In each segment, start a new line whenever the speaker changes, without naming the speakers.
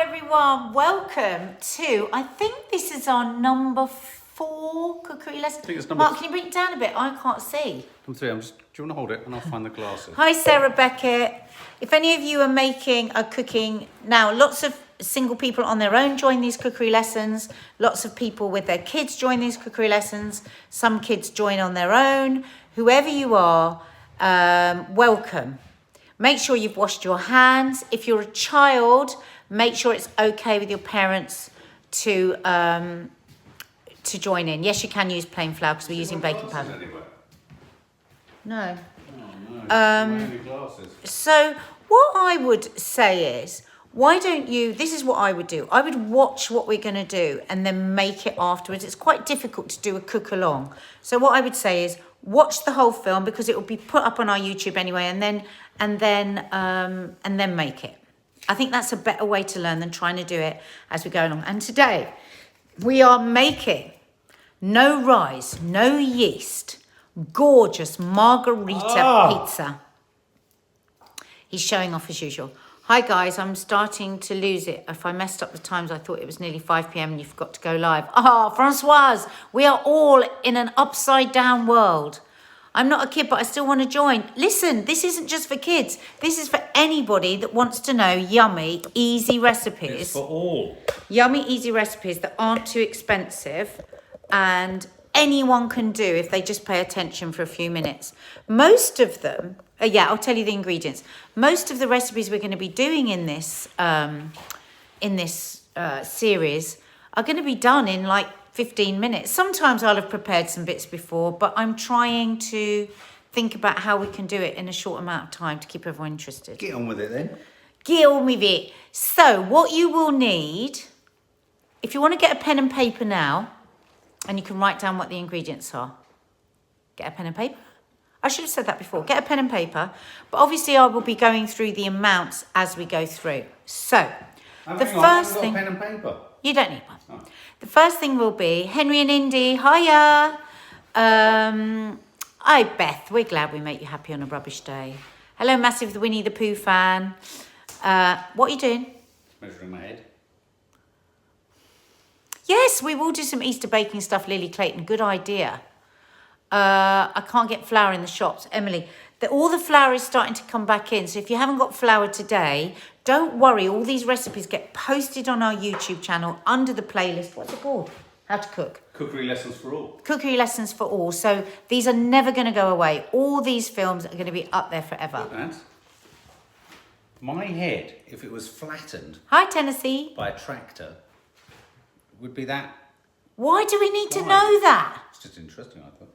everyone, welcome to, I think this is our number 4 cookery lesson.
I think it's number
Mark, can you bring it down a bit? I can't see.
Number 3, do you want to hold it and I'll find the glasses?
Hi Sarah Beckett. If any of you are making a cooking, now lots of single people on their own join these cookery lessons. Lots of people with their kids join these cookery lessons. Some kids join on their own. Whoever you are, welcome. Make sure you've washed your hands. If you're a child, make sure it's okay with your parents to join in. Yes, you can use plain flour because we're using baking powder. No.
Oh, no.
So what I would say is, why don't you, this is what I would do. I would watch what we're going to do and then make it afterwards. It's quite difficult to do a cook along. So what I would say is watch the whole film because it will be put up on our YouTube anyway, and then make it. I think that's a better way to learn than trying to do it as we go along. And today we are making no rise, no yeast, gorgeous margarita pizza. He's showing off as usual. Hi guys, I'm starting to lose it. If I messed up the times, I thought it was nearly 5 p.m. and you forgot to go live. Francoise, we are all in an upside down world. I'm not a kid, but I still want to join. Listen, this isn't just for kids. This is for anybody that wants to know yummy, easy recipes.
It's for all.
Yummy, easy recipes that aren't too expensive and anyone can do if they just pay attention for a few minutes. Most of them, I'll tell you the ingredients. Most of the recipes we're going to be doing in this series are going to be done in like 15 minutes. Sometimes I'll have prepared some bits before, but I'm trying to think about how we can do it in a short amount of time to keep everyone interested.
Get on with it then.
Get on with it. So what you will need, if you want to get a pen and paper now, and you can write down what the ingredients are. Get a pen and paper. I should have said that before. Get a pen and paper. But obviously I will be going through the amounts as we go through. So, the first thing...
pen and paper.
You don't need one. Oh. The first thing will be, Henry and Indy, hiya. Hi Beth, we're glad we make you happy on a rubbish day. Hello Massive, the Winnie the Pooh fan. What are you doing?
Measuring my head.
Yes, we will do some Easter baking stuff, Lily Clayton. Good idea. I can't get flour in the shops. Emily, all the flour is starting to come back in. So if you haven't got flour today, don't worry. All these recipes get posted on our YouTube channel under the playlist. What's it called? How to cook.
Cookery Lessons for All.
Cookery Lessons for All. So these are never going to go away. All these films are going to be up there forever.
Look, Aunt. My head, if it was flattened...
Hi, Tennessee.
...by a tractor... would be that.
Why do we need to know that?
It's just interesting, I thought.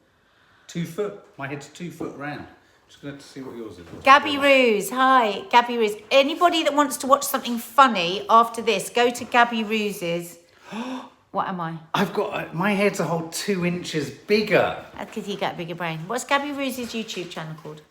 2 foot. My head's 2 foot round. Just going to see what yours is.
Gabby Ruse. Hi, Gabby Ruse. Anybody that wants to watch something funny after this, go to Gabby Ruse's. What am I?
I've got, my head's a whole 2 inches bigger.
That's because you got a bigger brain. What's Gabby Ruse's YouTube channel called?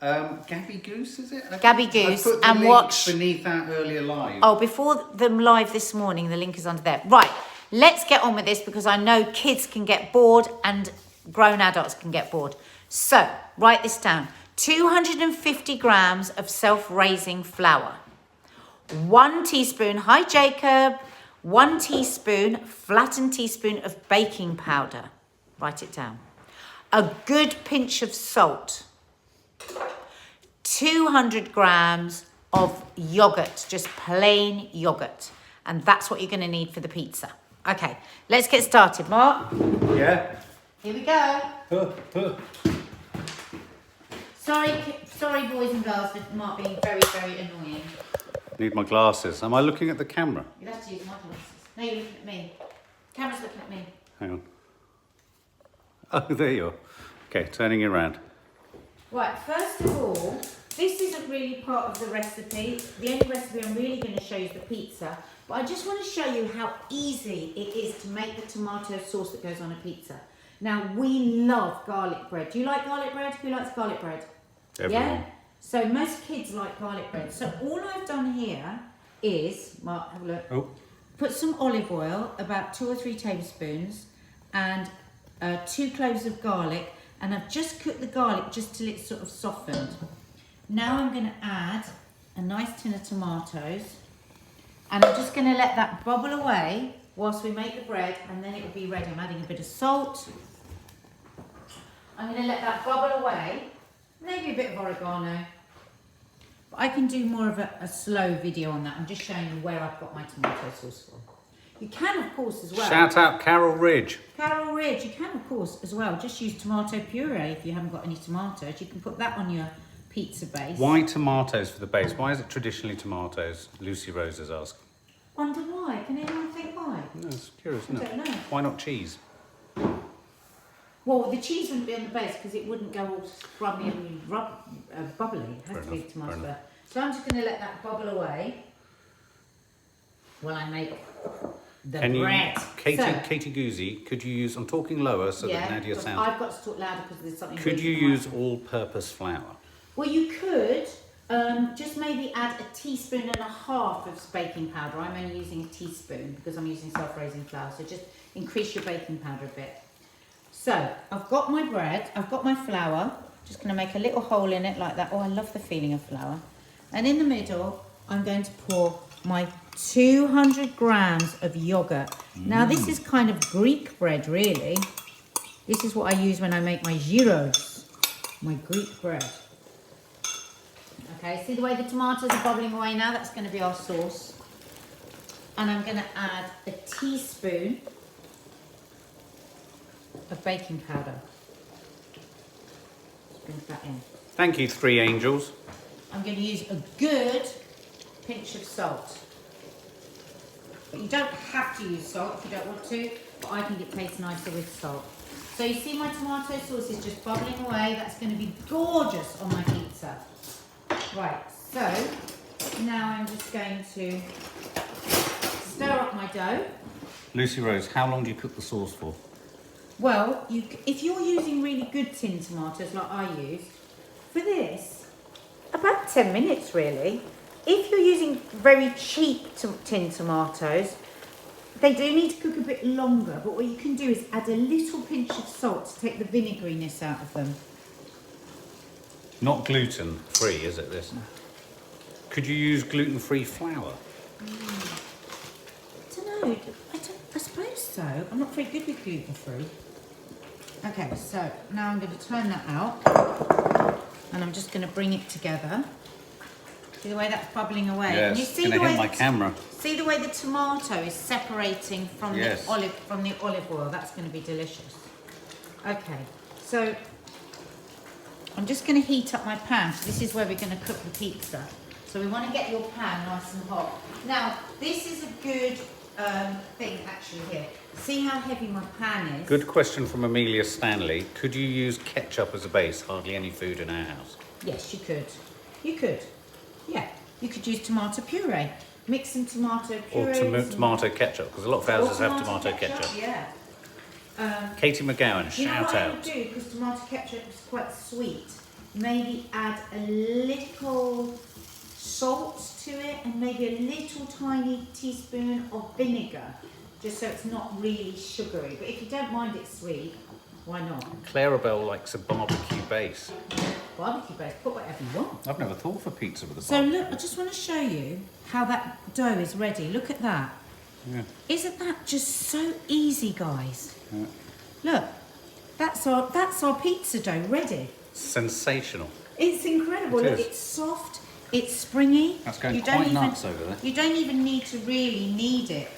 Gabby Goose, is it?
Gabby Goose.
I put the
and
link
watch
beneath that earlier live.
Oh, before them live this morning, the link is under there. Right. Let's get on with this because I know kids can get bored and grown adults can get bored. So, write this down. 250 grams of self-raising flour. 1 teaspoon, hi Jacob, 1 teaspoon, flattened teaspoon of baking powder. Write it down. A good pinch of salt. 200 grams of yogurt, just plain yogurt. And that's what you're going to need for the pizza. Okay, let's get started. Mark?
Yeah?
Here we go. Sorry, boys and girls, for Mark being very, very annoying.
Need my glasses. Am I looking at the camera?
You'll have to use my glasses. No, you're looking at me. Camera's looking at me.
Hang on. Oh, there you are. Okay, turning it around.
Right, first of all, this isn't really part of the recipe. The only recipe I'm really going to show you is the pizza. But I just want to show you how easy it is to make the tomato sauce that goes on a pizza. Now, we love garlic bread. Do you like garlic bread? Who likes garlic bread?
Everyone.
Yeah? So most kids like garlic bread. So all I've done here is, Mark, have a look.
Oh.
Put some olive oil, about 2 or 3 tablespoons, and 2 cloves of garlic. And I've just cooked the garlic just till it's sort of softened. Now I'm going to add a nice tin of tomatoes. And I'm just going to let that bubble away whilst we make the bread, and then it will be ready. I'm adding a bit of salt. I'm going to let that bubble away, maybe a bit of oregano. But I can do more of a slow video on that. I'm just showing you where I've got my tomato sauce from. You can, of course, as well.
Shout out Carol Ridge.
Carol Ridge, you can, of course, as well. Just use tomato puree if you haven't got any tomatoes. You can put that on your pizza base.
Why tomatoes for the base? Why is it traditionally tomatoes? Lucy Rose has asked.
Wonder why? Can anyone think why?
No, it's curious, isn't it?
I don't know.
Why not cheese?
Well, the cheese wouldn't be on the base because it wouldn't go all scrubby and bubbly. It has to be tomato flavor. So I'm just going to let that bubble away while I make the bread.
Katie Goozy, could you use, I'm talking lower so that Nadia sounds.
I've got to talk louder because there's something.
Could you use all-purpose flour?
Well, you could just maybe add a teaspoon and a half of baking powder. I'm only using a teaspoon because I'm using self-raising flour. So just increase your baking powder a bit. So I've got my bread, I've got my flour. Just going to make a little hole in it like that. Oh, I love the feeling of flour. And in the middle, I'm going to pour my 200 grams of yogurt. Now this is kind of Greek bread, really. This is what I use when I make my gyros, my Greek bread. Okay, see the way the tomatoes are bubbling away now? That's going to be our sauce. And I'm going to add a teaspoon of baking powder. Just bring that in.
Thank you, three angels.
I'm going to use a good pinch of salt. You don't have to use salt if you don't want to, but I think it tastes nicer with salt. So you see my tomato sauce is just bubbling away. That's going to be gorgeous on my pizza. Right, so now I'm just going to stir up my dough.
Lucy Rose, how long do you cook the sauce for?
Well, if you're using really good tin tomatoes like I use, for this, about 10 minutes really. If you're using very cheap tin tomatoes, they do need to cook a bit longer, but what you can do is add a little pinch of salt to take the vinegariness out of them.
Not gluten-free, is it, this? Could you use gluten-free flour?
I don't know. I suppose so. I'm not very good with gluten-free. Okay, so now I'm going to turn that out, and I'm just going to bring it together. See the way that's bubbling away?
Yes,
and you see
going to hit my camera.
See the way the tomato is separating from
Yes.
the olive oil? That's going to be delicious. Okay, so I'm just going to heat up my pan. So this is where we're going to cook the pizza. So we want to get your pan nice and hot. Now, this is a good thing actually here. See how heavy my pan is?
Good question from Amelia Stanley. Could you use ketchup as a base? Hardly any food in our house.
Yes, you could. You could. Yeah, you could use tomato puree. Mix some tomato puree.
Or tomato ketchup, because a lot of houses have tomato ketchup.
Yeah.
Katie McGowan,
You know
shout
what I
out.
would do, because tomato ketchup is quite sweet, maybe add a little salt to it and maybe a little tiny teaspoon of vinegar, just so it's not really sugary. But if you don't mind it sweet, why not?
Clarabelle likes a barbecue base.
Barbecue base, put whatever you want.
I've never thought for pizza with a
So
barbecue.
look, I just want to show you how that dough is ready. Look at that.
Yeah.
Isn't that just so easy, guys?
Yeah.
Look, that's our pizza dough ready.
Sensational.
It's incredible.
It
Look,
is.
it's soft, it's springy.
That's going
You don't
quite
even-
nuts over there.
You don't even need to really knead it.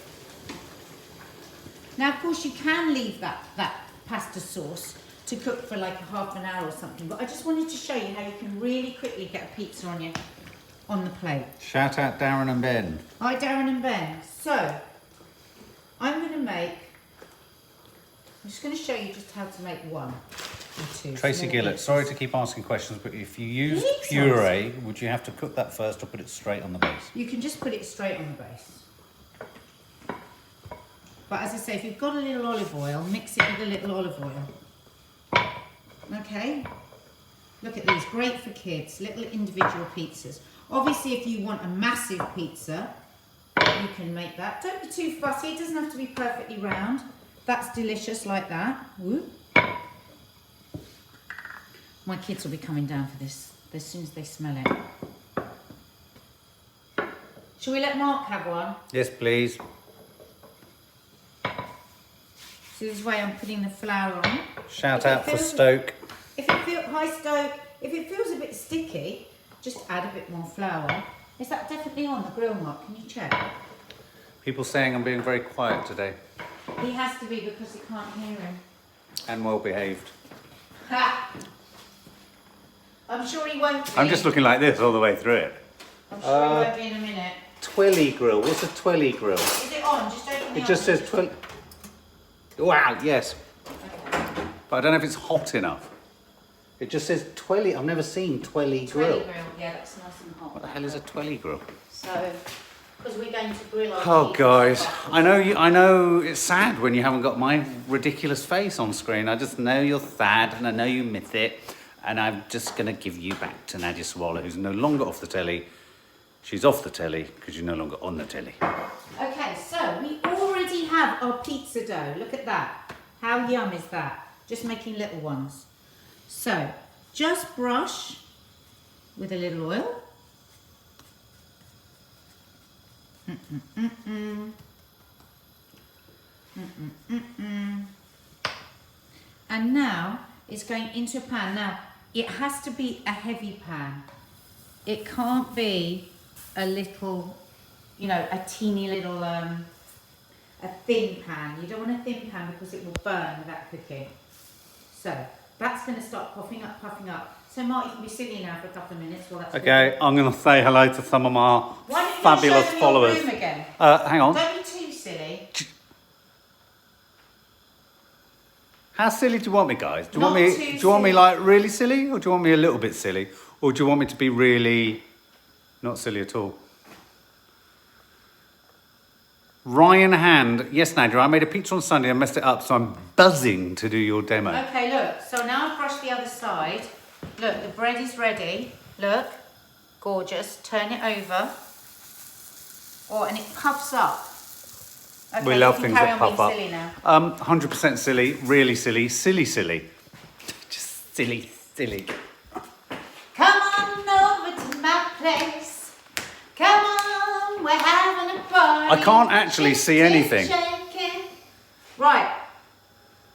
Now, of course, you can leave that pasta sauce to cook for like half an hour or something, but I just wanted to show you how you can really quickly get a pizza on the plate.
Shout out Darren and Ben.
Hi, Darren and Ben. So, I'm just going to show you just how to make one or two.
Tracy
small
Gillett,
pizzas.
sorry to keep asking questions, but if you use
Please
puree, would you have to cook that first or put it straight on the base?
You can just put it straight on the base. But as I say, if you've got a little olive oil, mix it with a little olive oil. Okay? Look at these, great for kids, little individual pizzas. Obviously, if you want a massive pizza, you can make that. Don't be too fussy, it doesn't have to be perfectly round. That's delicious like that. Woo. My kids will be coming down for this as soon as they smell it. Shall we let Mark have one?
Yes, please.
So this is the way I'm putting the flour on.
Shout out for Stoke.
If it feels, hi Stoke, if it feels a bit sticky, just add a bit more flour. Is that definitely on the grill, Mark? Can you check?
People saying I'm being very quiet today.
He has to be because he can't hear him.
And well behaved.
Ha! I'm sure he won't be.
I'm just looking like this all the way through it.
I'm sure he won't be in a minute.
Twilly grill. What's a twilly grill?
Is it on? Just open the
It just
oven.
says twilly. Wow, yes.
Okay.
But I don't know if it's hot enough. It just says twilly. I've never seen twilly grill.
Twilly grill. Yeah, that's nice and hot.
What the hell is a twilly grill?
So, because we're going to grill our
Oh,
cheese
guys,
and stuff.
I know it's sad when you haven't got my ridiculous face on screen. I just know you're sad and I know you miss it. And I'm just going to give you back to Nadia Sawalha, who's no longer off the telly. She's off the telly because you're no longer on the telly.
Okay, so we already have our pizza dough. Look at that. How yum is that? Just making little ones. So, just brush with a little oil. And now it's going into a pan. Now, it has to be a heavy pan. It can't be a little, you know, a teeny little, a thin pan. You don't want a thin pan because it will burn without cooking. So, that's going to start puffing up. So, Mark, you can be silly now for a couple of minutes while that's
Okay,
cooking.
I'm going to say hello to some of our
Why don't you
fabulous
show them
followers.
your room again?
Hang on.
Don't be too silly.
How silly do you want me, guys? Do you
Not
want me?
too
Do you want me
silly.
like really silly, or do you want me a little bit silly, or do you want me to be really not silly at all? Ryan Hand, yes, Nadia. I made a pizza on Sunday and messed it up, so I'm buzzing to do your demo.
Okay, look. So now I've brushed the other side. Look, the bread is ready. Look, gorgeous. Turn it over. Oh, and it puffs up. Okay,
We love
you can
things
carry
that
on
puff
being
up.
silly now.
100% silly, really silly, silly. Just silly.
Come on over to my place. Come on, we're having a party.
I can't actually see anything.
Shaking. Right.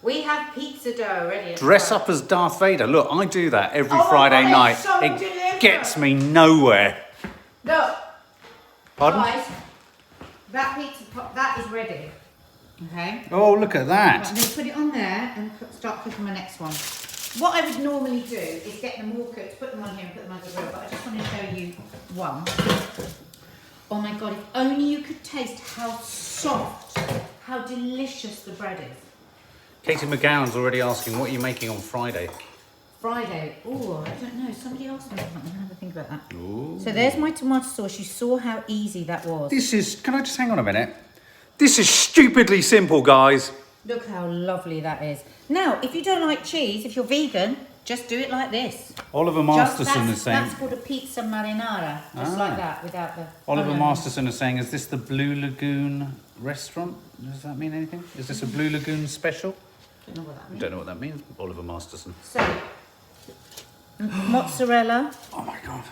We have pizza dough ready.
Dress up as Darth Vader. Look, I do that every
Oh my
Friday
God,
night.
it's so
It
delicious.
gets me nowhere.
Look.
Pardon?
Guys, that pizza pot, that is ready. Okay.
Oh, look at
Right,
that.
I'm going to put it on there and start cooking my next one. What I would normally do is get them all cooked, put them on here and put them on the grill, but I just want to show you one. Oh my God, if only you could taste how soft, how delicious the bread is.
Katie McGowan's already asking, what are you making on Friday?
Friday, oh, I don't know, somebody asked me, I'm going to have a think about that.
Ooh.
So there's my tomato sauce, you saw how easy that was.
This is, can I just hang on a minute? This is stupidly simple, guys.
Look how lovely that is. Now, if you don't like cheese, if you're vegan, just do it like this.
Oliver
Just
Masterson is saying,
that's called a pizza marinara, just like that, without the...
Oliver
Oh, no.
Masterson is saying, is this the Blue Lagoon restaurant? Does that mean anything? Is this a Blue Lagoon special?
Don't know what that
I
means.
don't know what that means, Oliver Masterson.
So, mozzarella.
Oh my God.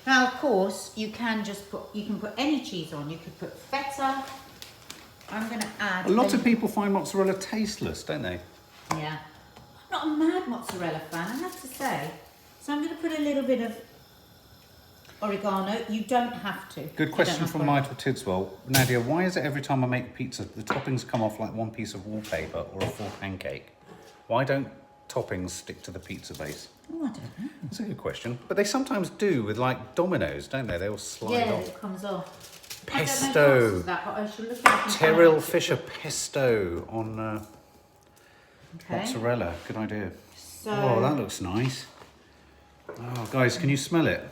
Now, of course, you can put any cheese on. You could put feta. I'm going to add...
A lot of people find mozzarella tasteless, don't they?
Yeah. I'm not a mad mozzarella fan, I have to say. So I'm going to put a little bit of oregano. You don't have to.
Good question from Michael Tidswell. Nadia, why is it every time I make pizza, the toppings come off like one piece of wallpaper or a full pancake? Why don't toppings stick to the pizza base?
Oh, I don't know.
That's a good question. But they sometimes do with like dominoes, don't they? They all slide
Yeah,
off.
it comes off.
Pesto.
That, but I should look at it.
Terril Fisher pesto on
Okay.
mozzarella. Good idea.
So,
Oh, that looks nice. Oh, guys, can you smell it?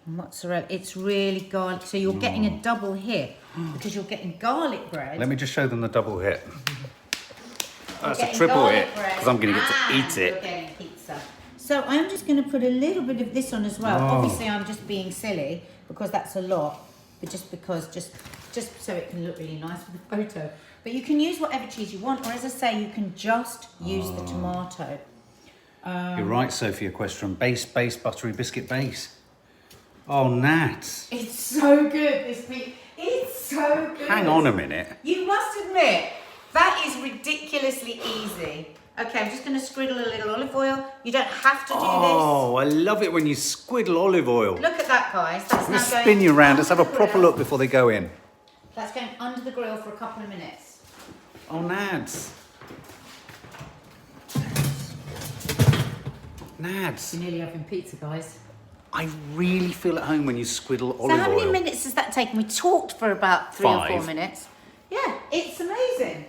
mozzarella, it's really garlic. So you're getting a double hit because you're getting garlic bread.
Let me just show them the double hit. That's a
Getting
triple
garlic
hit
bread
because I'm going to get to
and
eat
you're
it.
getting pizza. So I'm just going to put a little bit of this on as well.
Oh.
Obviously, I'm just being silly because that's a lot, but just so it can look really nice for the photo. But you can use whatever cheese you want, or as I say, you can just use the tomato.
You're right, Sophia Equestrian. Base, buttery biscuit base. Oh, Nat.
It's so good, this pizza. It's so good.
Hang on a minute.
You must admit, that is ridiculously easy. Okay, I'm just going to sprinkle a little olive oil. You don't have to do
Oh, I love it when you squiddle olive oil.
this. Look at that, guys. That's now
Let's
going
spin you around. Let's have a
under the
proper
grill.
look before they go in.
That's going under the grill for a couple of minutes.
Oh, Nads. Nads.
You're nearly having pizza, guys.
I really feel at home when you squiddle
So
olive
how many
oil.
minutes has that taken? We talked for about 3 or 4
5.
minutes. Yeah, it's amazing.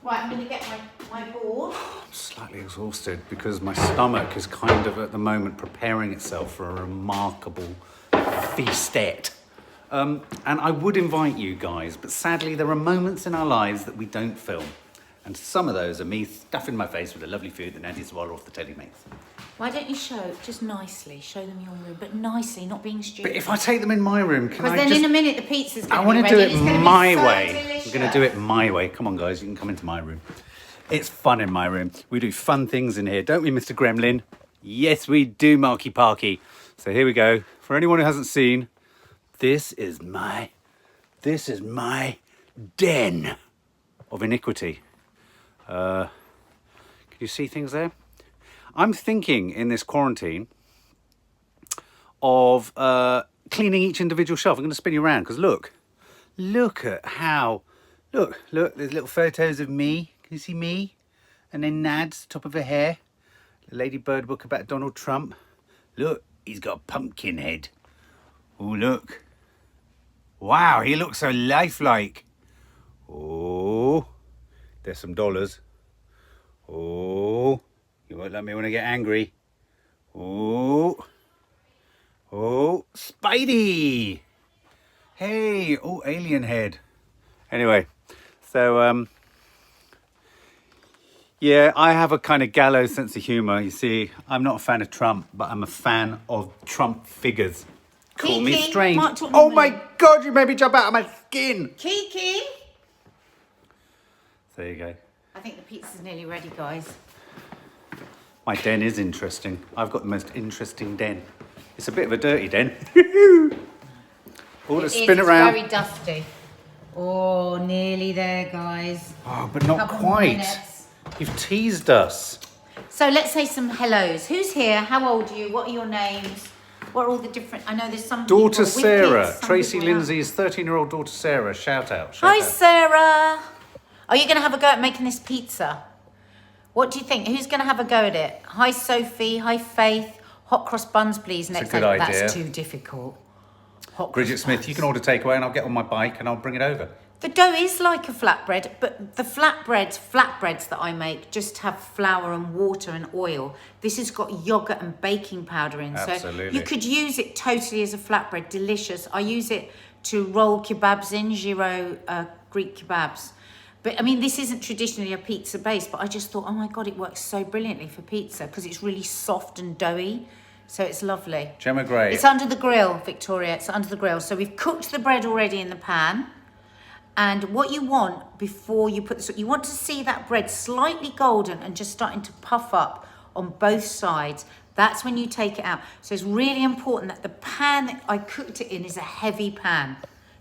Right, I'm going to get my board.
I'm slightly exhausted because my stomach is kind of at the moment preparing itself for a remarkable feastette. And I would invite you guys, but sadly there are moments in our lives that we don't film. And some of those are me stuffing my face with the lovely food that Nadia Sawalha off the telly makes.
Why don't you show, just nicely, show them your room, but nicely, not being stupid.
But if I take them in my room, can
Because
I
then
just...
in a minute the pizza's
I
going to be
want to
ready.
do
and it's
it
gonna be
my
so
way.
delicious.
We're going to do it my way. Come on, guys, you can come into my room. It's fun in my room. We do fun things in here, don't we, Mr. Gremlin? Yes, we do, Marky Parky. So here we go. For anyone who hasn't seen, this is my den of iniquity. Can you see things there? I'm thinking in this quarantine of cleaning each individual shelf. I'm going to spin you around because look at how, look, there's little photos of me. Can you see me? And then Nad's top of her hair. The Lady Bird book about Donald Trump. Look, he's got a pumpkin head. Oh, look. Wow, he looks so lifelike. Oh, there's some dollars. Oh, you won't let me when I get angry. Oh, Spidey. Hey, oh, alien head. Anyway, so, yeah, I have a kind of gallows sense of humour. You see, I'm not a fan of Trump, but I'm a fan of Trump figures. Call me
Kiki,
strange.
Mark, talk
Oh
to
my
me.
God, you made me jump out of my skin.
Kiki!
There you go.
I think the pizza's nearly ready, guys.
My den is interesting. I've got the most interesting den. It's a bit of a dirty den. Oh, let's spin it around.
It's very dusty. Oh, nearly there, guys.
Oh, but not
Couple more
quite.
minutes.
You've teased us.
So let's say some hellos. Who's here? How old are you? What are your names? What are all the different... I know there's some
Daughter
people with
Sarah.
kids, some
Tracy
people without.
Lindsay's 13-year-old daughter Sarah. Shout out.
Hi,
Shout out.
Sarah. Are you going to have a go at making this pizza? What do you think? Who's going to have a go at it? Hi, Sophie. Hi, Faith. Hot cross buns, please. Next
good
time.
idea.
That's too difficult. Hot
Bridget
cross
Smith,
buns.
you can order takeaway and I'll get on my bike and I'll bring it over.
The dough is like a flatbread, but the flatbreads that I make just have flour and water and oil. This has got yogurt and baking powder in.
Absolutely.
So you could use it totally as a flatbread. Delicious. I use it to roll kebabs in, gyro Greek kebabs. But I mean, this isn't traditionally a pizza base, but I just thought, oh my God, it works so brilliantly for pizza because it's really soft and doughy. So it's lovely.
Gemma Gray.
It's under the grill, Victoria. It's under the grill. So we've cooked the bread already in the pan. And what you want before you put this, you want to see that bread slightly golden and just starting to puff up on both sides. That's when you take it out. So it's really important that the pan that I cooked it in is a heavy pan.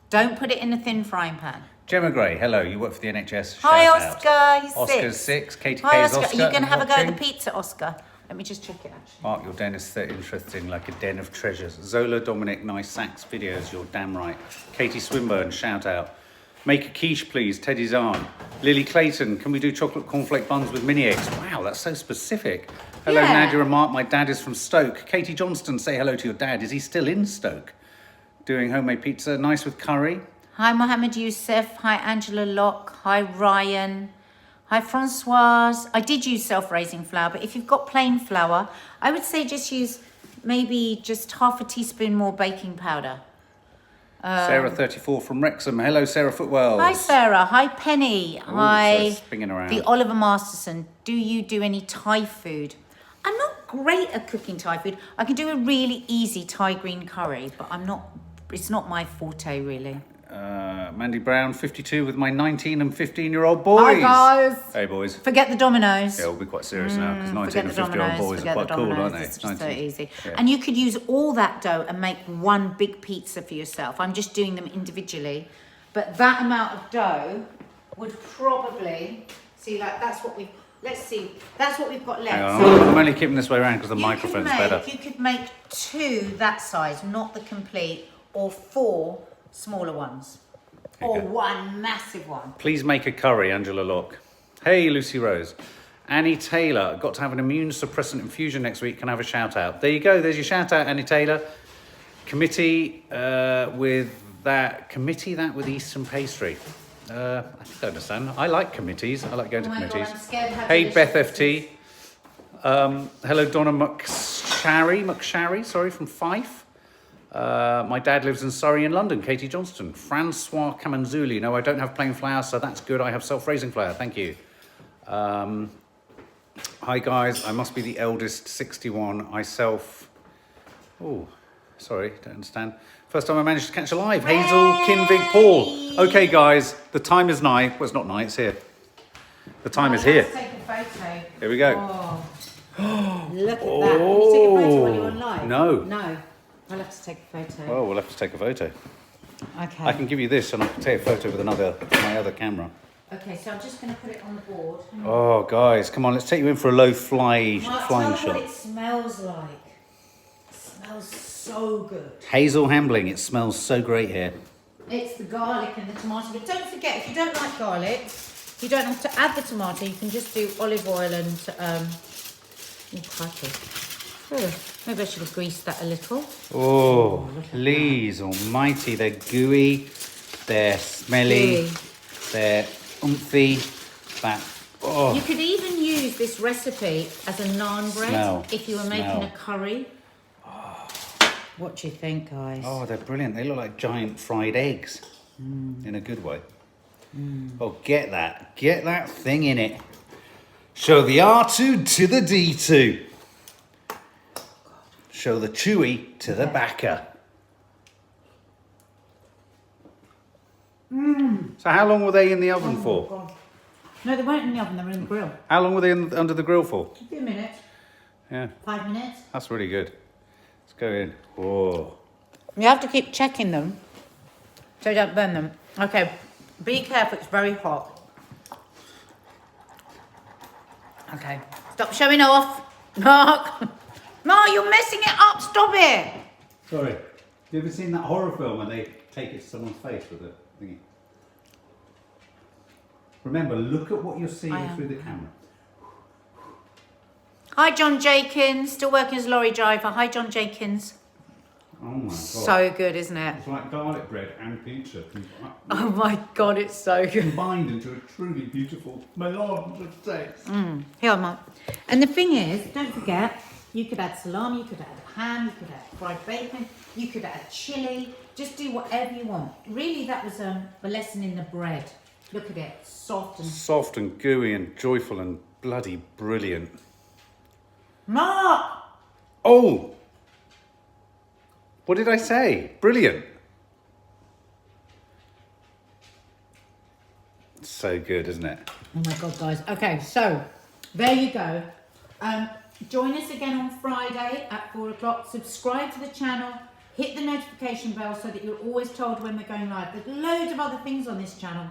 Don't put it in a thin frying pan.
Gemma Gray, hello. You work for the NHS.
Hi,
Shout out.
Oscar. He's
Oscar's
6.
6. Katie
Hi,
K's
Oscar.
Oscar.
Are you going to have a go at the
watching.
pizza, Oscar? Let me just check it, actually.
Mark, your den is so interesting, like a den of treasures. Zola, Dominic, nice sax videos, you're damn right. Katie Swinburne, shout out. Make a quiche, please, Teddy's aunt. Lily Clayton, can we do chocolate cornflake buns with mini eggs? Wow, that's so specific. Hello,
Yeah.
Nadia and Mark, my dad is from Stoke. Katie Johnston, say hello to your dad. Is he still in Stoke? Doing homemade pizza, nice with curry.
Hi, Mohammed Youssef. Hi, Angela Locke. Hi, Ryan. Hi, Francoise. I did use self-raising flour, but if you've got plain flour, I would say just use maybe just half a teaspoon more baking powder.
Sarah, 34 from Wrexham. Hello, Sarah Footwell.
Hi, Sarah. Hi, Penny. Hi,
so spinning around.
the Oliver Masterson. Do you do any Thai food? I'm not great at cooking Thai food. I can do a really easy Thai green curry, but it's not my forte, really.
Mandy Brown, 52, with my 19 and 15-year-old boys.
Hi, guys.
Hey, boys.
Forget the dominoes.
Yeah, we'll be quite serious now, because 19
Forget
and
the
50-year-old
dominoes.
boys are
Forget
quite
the
cool,
dominoes.
aren't they?
It's just so easy.
Yeah.
And you could use all that dough and make one big pizza for yourself. I'm just doing them individually. But that amount of dough would probably... See, like, that's what we've... Let's see. That's what we've got left.
Hang on,
So
I'm only keeping this way around because the
you
microphone's
could make,
better.
You could make 2 that size, not the complete, or 4 smaller ones. Or
Okay.
1 massive one.
Please make a curry, Angela Locke. Hey, Lucy Rose. Annie Taylor, got to have an immune suppressant infusion next week. Can I have a shout out? There you go. There's your shout out, Annie Taylor. Committee with Eastern pastry. I think I understand. I like committees. I like going to
Oh my God,
committees.
I'm scared how
Hey,
delicious
Beth
this is.
FT. Hello, Donna McSharry, sorry, from Fife. My dad lives in Surrey in London, Katie Johnston. Francois Camanzuli. No, I don't have plain flour, so that's good. I have self-raising flour. Thank you. Hi, guys. I must be the eldest, 61. Oh, sorry, don't understand. First time I managed to catch a live. Hazel, Kinvig, Paul. Okay, guys, the time is nigh. Well, it's not nigh, it's here. The time is here.
Let's take a photo.
Here we go.
Oh. Look at that. Can you take a photo while you're on live?
No.
No. I'll have to take a photo.
Well, we'll have to take a photo.
Okay.
I can give you this and I can take a photo with my other camera.
Okay, so I'm just going to put it on the board.
Oh, guys, come on, let's take you in for a low flying
Mark,
flying
tell what
shot.
it smells like. It smells so good.
Hazel Hambling, it smells so great here.
It's the garlic and the tomato. But don't forget, if you don't like garlic, you don't have to add the tomato. You can just do olive oil and maybe I should have greased that a little.
Oh, please almighty, they're gooey, they're smelly,
Gooey.
they're umphy,
You could even use this recipe as a naan bread
Smell.
if you were making
Smell.
a curry. What do you think, guys?
Oh, they're brilliant. They look like giant fried eggs in a good way. Oh, get that thing in it. Show the R2 to the D2. Show the chewy to the backer. So how long were they in the oven for?
God. No, they weren't in the oven, they were in the grill.
How long were they under the grill for?
A few minutes.
Yeah,
5 minutes.
that's really good. Let's go in. Whoa.
You have to keep checking them so you don't burn them. Okay, be careful, it's very hot. Okay, stop showing off. Mark. No, you're messing it up, stop it.
Sorry. Have you ever seen that horror film when they take it to someone's face with a thingy? Remember, look at what you're seeing through the camera.
Hi, John Jenkins, still working as a lorry driver. Hi, John Jenkins.
Oh my god.
So good, isn't it?
It's like garlic bread and pizza
Oh my God, it's so good.
combined into a truly beautiful melange of taste.
Here, Mark. And the thing is, don't forget, you could add salami, you could add ham, you could add fried bacon, you could add chili. Just do whatever you want. Really, that was a lesson in the bread. Look at it, soft and...
Soft and gooey and joyful and bloody brilliant.
Mark!
Oh! What did I say? Brilliant. So good, isn't it?
Oh my God, guys. Okay, so there you go. Join us again on Friday at 4 o'clock. Subscribe to the channel. Hit the notification bell so that you're always told when we're going live. There's loads of other things on this channel.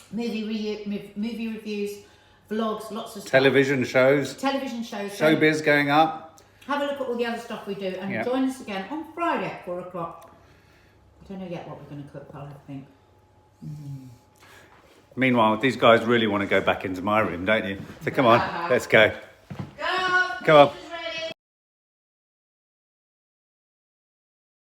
Movie reviews, vlogs, lots of stuff.
Television shows.
Television shows. So
Showbiz going up.
have a look at all the other stuff we do and
Yep.
join us again on Friday at 4 o'clock. I don't know yet what we're going to cook, I'll think.
Meanwhile, these guys really want to go back into my room, don't you? So come on, let's go.
Go!
Come on.